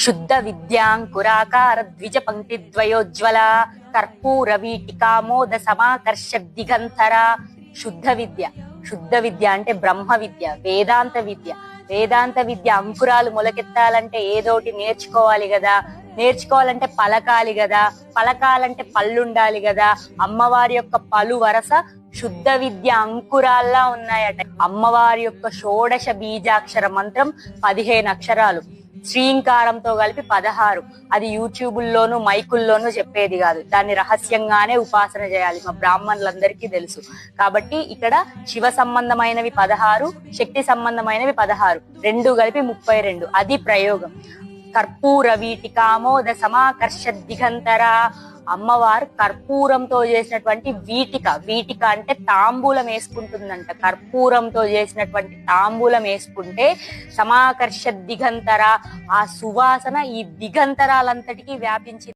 శుద్ధ విద్యాంకురాకార ద్విజ పంక్తి ద్వయోజ్వల కర్పూర వీటికామోద సమాకర్ష దిగంతర. శుద్ధ విద్య అంటే బ్రహ్మ విద్య, వేదాంత విద్య. వేదాంత విద్య అంకురాలు మొలకెత్తాలంటే ఏదోటి నేర్చుకోవాలి కదా, నేర్చుకోవాలంటే పలకాలి కదా, పలకాలంటే పళ్ళుండాలి కదా. అమ్మవారి యొక్క పలు వరస శుద్ధ విద్య అంకురాల్లా ఉన్నాయట. అమ్మవారి యొక్క షోడశ బీజాక్షర మంత్రం 15 అక్షరాలు, శ్రీంకారంతో కలిపి 16. అది యూట్యూబుల్లోనూ మైకుల్లోనూ చెప్పేది కాదు, దాన్ని రహస్యంగానే ఉపాసన చేయాలి. మా బ్రాహ్మణులందరికీ తెలుసు. కాబట్టి ఇక్కడ శివ సంబంధమైనవి 16, శక్తి సంబంధమైనవి 16, రెండు కలిపి 32. అది ప్రయోగం. కర్పూర వీటికామోద సమాకర్ష దిగంతర. అమ్మవారు కర్పూరంతో చేసినటువంటి వీటిక అంటే తాంబూలం వేసుకుంటుందంట. కర్పూరంతో చేసినటువంటి తాంబూలం వేసుకుంటే సమాకర్ష దిగంతర, ఆ సువాసన ఈ దిగంతరాలంతటికీ వ్యాపించింది.